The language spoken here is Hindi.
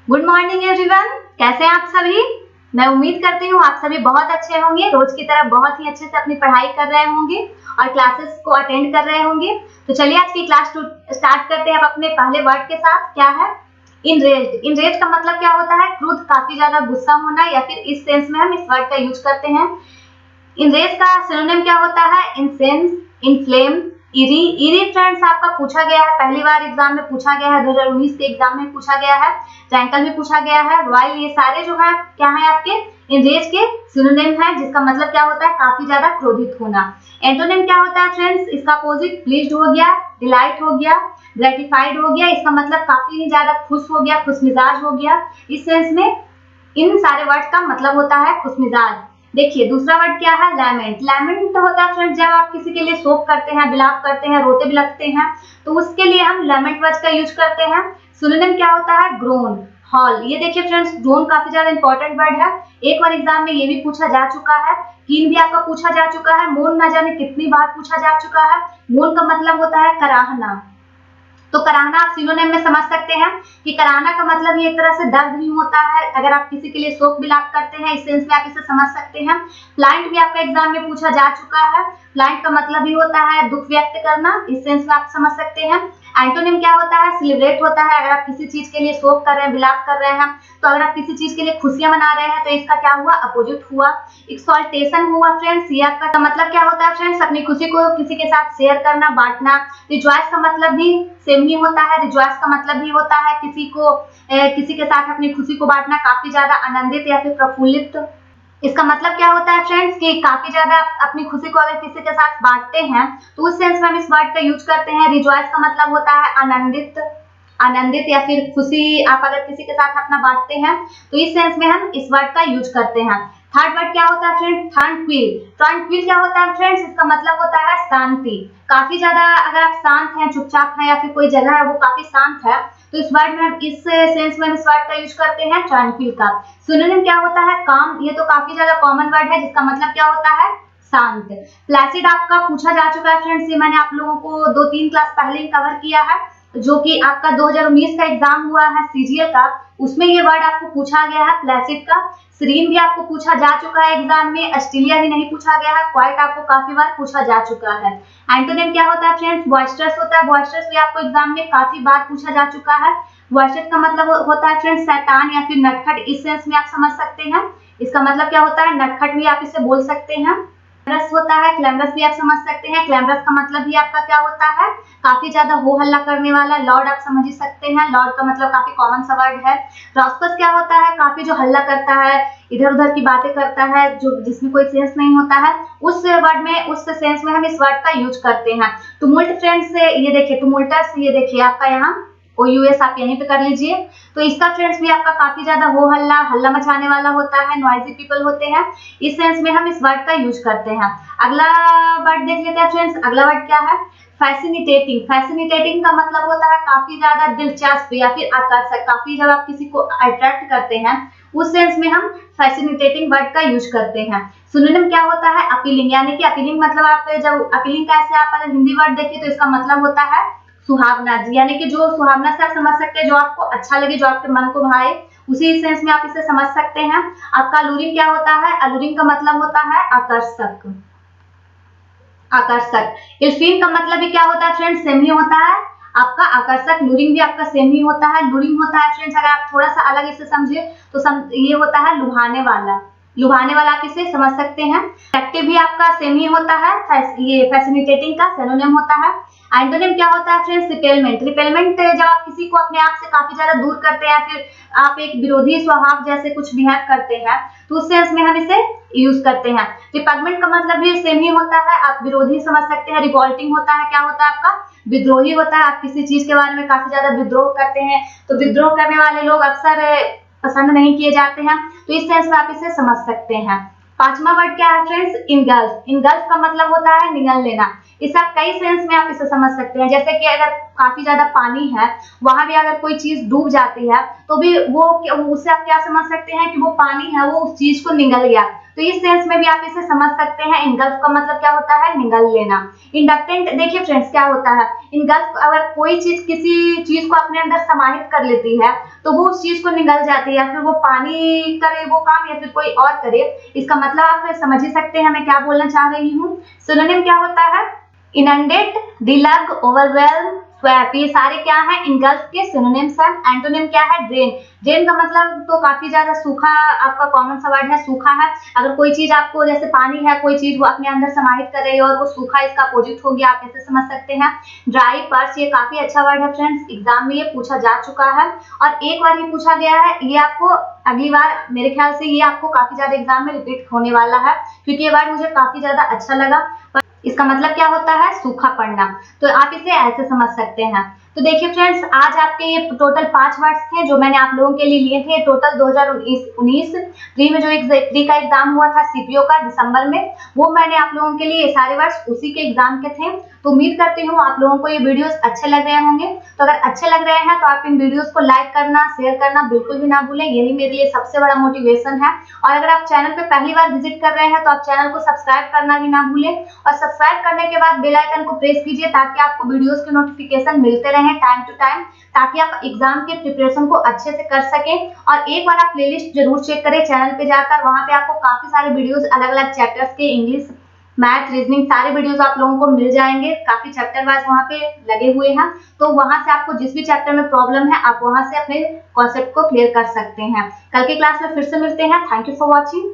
गुड मॉर्निंग एवरीवन, कैसे हैं आप सभी। मैं उम्मीद करती हूँ आप सभी बहुत अच्छे होंगे, रोज की तरह बहुत ही अच्छे से अपनी पढ़ाई कर रहे होंगे और क्लासेस को अटेंड कर रहे होंगे। तो चलिए आज की क्लास स्टार्ट करते हैं अब अपने पहले वर्ड के साथ। क्या है? इनरेज्ड। इनरेज्ड का मतलब क्या होता है? क्रोध, काफी ज्यादा गुस्सा होना, या फिर इस सेंस में हम इस वर्ड का यूज करते हैं। इनरेज का सिनोनिम क्या होता है? Incense, inflame, eri. Eri friends आपका पूछा गया है, पहली बार एग्जाम में पूछा गया है, 2019 के एग्जाम में पूछा गया है, रैंकल में पूछा गया है। रॉयल, ये सारे जो है क्या है आपके इनरेज के सिनोनिम है, जिसका मतलब क्या होता है? काफी ज्यादा क्रोधित होना। एंटोनिम क्या होता है फ्रेंड्स? इसका अपोजिट प्लीज्ड हो गया, डिलाइट हो गया, ग्रेटिफाइड हो गया। इसका मतलब काफी ज्यादा खुश हो गया, खुशमिजाज हो गया। इस सेंस में इन सारे वर्ड का मतलब होता है खुशमिजाज। देखिए दूसरा वर्ड क्या है? लैमेंट। लैमेंट होता है फ्रेंड्स जब आप किसी के लिए शोक करते हैं, विलाप करते हैं, रोते बिलखते हैं, तो उसके लिए हम लैमेंट वर्ड का यूज करते हैं। सिनोनिम क्या होता है? Grown, hall. ये देखिए फ्रेंड्स, ग्रोन काफी ज्यादा इंपॉर्टेंट वर्ड है, एक बार एग्जाम में ये भी पूछा जा चुका है, कीन भी आपका पूछा जा चुका है, मोन ना जाने कितनी बार पूछा जा चुका है। मोन का मतलब होता है कराहना। तो कराहना आप सिनोनिम में समझ सकते हैं कि कराहना का मतलब ये एक तरह से दर्द भी होता है। अगर आप किसी के लिए शोक विलाप करते हैं, इस सेंस में आप इसे समझ सकते हैं। प्लांट भी आपका एग्जाम में पूछा जा चुका है, प्लांट का मतलब भी होता है दुख व्यक्त करना, इस सेंस में आप समझ सकते हैं। एंटोनिम क्या होता है? सेलिब्रेट होता है। अगर आप किसी चीज के लिए शोक कर रहे हैं, विलाप कर रहे हैं, तो अगर आप किसी चीज के लिए खुशियां मना रहे हैं तो इसका क्या हुआ? अपोजिट हुआ। एक्सॉल्टेशन हुआ फ्रेंड्स, ये आपका मतलब क्या होता है फ्रेंड्स? अपनी खुशी को किसी के साथ शेयर करना, बांटना। रिजॉइस का मतलब भी सेम ही होता है। रिजॉइस का मतलब भी होता है किसी के साथ अपनी खुशी को बांटना, काफी ज्यादा आनंदित या फिर प्रफुल्लित। इसका मतलब क्या होता है फ्रेंड्स कि काफी ज्यादा अपनी खुशी को अगर किसी के साथ बांटते हैं तो उस सेंस में हम इस वर्ड का यूज करते हैं। रिजॉइस का मतलब होता है आनंदित, आनंदित या फिर खुशी। आप अगर किसी के साथ अपना बांटते हैं तो इस सेंस में हम इस वर्ड का यूज करते हैं। थर्ड वर्ड क्या होता है फ्रेंड्स? ट्रांक्विल। ट्रांक्विल क्या होता है फ्रेंड्स? इसका मतलब होता है शांति। काफी ज्यादा अगर आप शांत हैं, चुपचाप हैं, या फिर कोई जगह है वो काफी शांत है, तो इस वर्ड में हम इस सेंस में इस वर्ड का यूज करते हैं ट्रांक्विल का। सिनोनिम क्या होता है? काम। ये तो काफी ज्यादा कॉमन वर्ड है, जिसका मतलब क्या होता है? शांत। प्लेसिड आपका पूछा जा चुका है फ्रेंड्स, ये मैंने आप लोगों को 2-3 क्लास पहले ही कवर किया है, जो कि आपका 2019 का एग्जाम हुआ है सीजीएल का, उसमें ये वर्ड आपको पूछा गया है प्लेसिड का। सीरीन भी आपको पूछा जा चुका है एग्जाम में, ऑस्ट्रेलिया भी नहीं पूछा गया है, क्वाइट आपको काफी बार पूछा जा चुका है। एंटोनिम क्या होता है फ्रेंड्स? बॉइस्टरस होता है। बॉइस्टरस भी आपको एग्जाम में काफी बार पूछा जा चुका है। बॉइस्टरस का मतलब होता है फ्रेंड्स शैतान या फिर नटखट, इस सेंस में आप समझ सकते हैं। इसका मतलब क्या होता है? नटखट भी आप इसे बोल सकते हैं। क्लैमरस होता है, क्लैमरस भी आप समझ सकते हैं। क्लैमरस का मतलब भी आपका क्या होता है? काफी ज्यादा हो हल्ला करने वाला। लॉर्ड आप समझ ही सकते हैं, लॉर्ड का मतलब काफी कॉमन सा वर्ड है। रॉस्पस क्या होता है? काफी जो हल्ला करता है, इधर उधर की बातें करता है, जो जिसमें कोई सेंस नहीं होता है, उस वर्ड में, उस सेंस में हम इस वर्ड का यूज करते हैं। टुमुल्ट फ्रेंड्स, ये देखिए टुमुल्टस, ये देखिए आपका यहाँ OUS आप यहीं पे कर लीजिए। तो इसका फ्रेंड्स भी आपका काफी ज्यादा हो हल्ला, हल्ला मचाने वाला होता है, नॉइजी पीपल होते हैं, इस सेंस में हम इस वर्ड का यूज करते हैं। अगला वर्ड देख लेते हैं फ्रेंड्स। अगला वर्ड क्या है? फैसिनेटिंग। फैसिनेटिंग का मतलब होता है काफी ज्यादा दिलचस्प या फिर आकर्षक। काफी जब आप किसी को अट्रैक्ट करते हैं, उस सेंस में हम फैसिनेटिंग वर्ड का यूज करते हैं। सिनोनिम क्या होता है? अपीलिंग। यानी कि अपीलिंग मतलब आप जब अपीलिंग का ऐसे आप अगर हिंदी वर्ड देखिए तो इसका मतलब होता है सुहावना, यानी कि जो सुहावना से आप समझ सकते हैं, जो आपको अच्छा लगे, जो आपके मन को भाए, उसी सेंस में आप इसे समझ सकते हैं। आपका अलूरिंग क्या होता है? अलूरिंग का मतलब होता है आकर्षक, आकर्षक। इल्फिन का मतलब भी क्या होता है फ्रेंड्स? सेम ही होता है आपका आकर्षक। लूरिंग भी आपका सेम ही होता है। लूरिंग होता है फ्रेंड्स, अगर आप थोड़ा सा अलग इसे समझिए तो ये होता है लुभाने वाला। लुभाने वाला आप इसे समझ सकते हैं। अट्रैक्टिव भी आपका सेम ही होता है। ये फैसिनेटिंग का सिनोनिम होता है। एंटोनिम क्या होता है फ्रेंड्स? रिपेलमेंट। रिपेलमेंट जब आप किसी को अपने आप से काफी ज्यादा दूर करते हैं, या फिर आप एक विरोधी स्वभाव जैसे कुछ बिहेव करते हैं, तो उस सेंस में हम इसे यूज करते हैं। रिपग्नेंट का मतलब भी सेम ही होता है, आप विरोधी समझ सकते हैं। रिवॉल्टिंग होता है, क्या होता है आपका? विद्रोही होता है। आप किसी चीज के बारे में काफी ज्यादा विद्रोह करते हैं, तो विद्रोह करने वाले लोग अक्सर पसंद नहीं किए जाते हैं, तो इस सेंस में आप इसे समझ सकते हैं। पांचवा वर्ड क्या है फ्रेंड्स? इनगल्फ। इनगल्फ का मतलब होता है निगल लेना। इसे आप कई सेंस में आप इसे समझ सकते हैं, जैसे कि अगर काफी ज्यादा पानी है, वहां भी अगर कोई चीज डूब जाती है तो भी वो उससे आप क्या समझ सकते हैं कि वो पानी है वो उस चीज को निगल गया। तो इस सेंस में भी आप इसे समझ सकते हैं। इनगल्फ का मतलब क्या होता है, निगल लेना। इंडक्टेंट देखिए फ्रेंड्स क्या होता है, इनगल्फ अगर कोई चीज किसी चीज को अपने अंदर समाहित कर लेती है तो वो उस चीज को निगल जाती है, या फिर वो पानी करे वो काम या फिर कोई और करे। इसका मतलब आप समझ ही सकते हैं मैं क्या बोलना चाह रही हूँ। सिनोनिम क्या होता है, इनंडेट, डिलग, ओवरवेल्म, स्वैप, ये सारे क्या है, इनगल्फ के सिनोनिम्स हैं। एंटोनिम क्या है, ड्रेन। ड्रेन का मतलब तो काफी ज्यादा सूखा, आपका कॉमन सा वर्ड है, सूखा है। अगर कोई चीज आपको, जैसे पानी है, कोई चीज वो अपने अंदर समाहित कर रही है और वो सूखा इसका अपोजिट हो गया, आप ऐसे समझ सकते हैं। ड्राई, पर्स, ये काफी अच्छा वर्ड है फ्रेंड्स, एग्जाम में ये पूछा जा चुका है और एक बार ही पूछा गया है। ये आपको अगली बार मेरे ख्याल से ये आपको काफी ज्यादा एग्जाम में रिपीट होने वाला है, क्योंकि ये वर्ड मुझे काफी ज्यादा अच्छा लगा। इसका मतलब क्या होता है, सूखा पड़ना। तो आप इसे ऐसे समझ सकते हैं। तो देखिए फ्रेंड्स, आज आपके ये टोटल 5 वर्ड्स थे जो मैंने आप लोगों के लिए लिए थे। टोटल 2019 प्री में जो प्री का एग्जाम हुआ था सीपीओ का दिसंबर में, वो मैंने आप लोगों के लिए सारे वर्ड्स उसी के एग्जाम के थे। तो उम्मीद करती हूँ आप लोगों को ये वीडियोस अच्छे लग रहे होंगे। तो अगर अच्छे लग रहे हैं तो आप इन वीडियोस को लाइक करना, शेयर करना बिल्कुल भी ना भूलें, यही मेरे लिए सबसे बड़ा मोटिवेशन है। और अगर आप चैनल पे पहली बार विजिट कर रहे हैं तो आप चैनल को सब्सक्राइब करना भी ना भूलें, और सब्सक्राइब करने के बाद बेल आइकन को प्रेस कीजिए ताकि आपको वीडियोस के नोटिफिकेशन मिलते रहें टाइम टू टाइम, ताकि आप एग्जाम के प्रिपरेशन को अच्छे से कर सकें। और एक बार आप प्लेलिस्ट जरूर चेक करें चैनल पे जाकर, वहां पे आपको काफी सारे वीडियोस अलग अलग चैप्टर्स के, इंग्लिश, मैथ, रीजनिंग, सारे वीडियोस आप लोगों को मिल जाएंगे। काफी चैप्टर वाइज वहां पे लगे हुए हैं, तो वहां से आपको जिस भी चैप्टर में प्रॉब्लम है आप वहां से अपने कॉन्सेप्ट को क्लियर कर सकते हैं। कल की क्लास में फिर से मिलते हैं। Thank you for watching.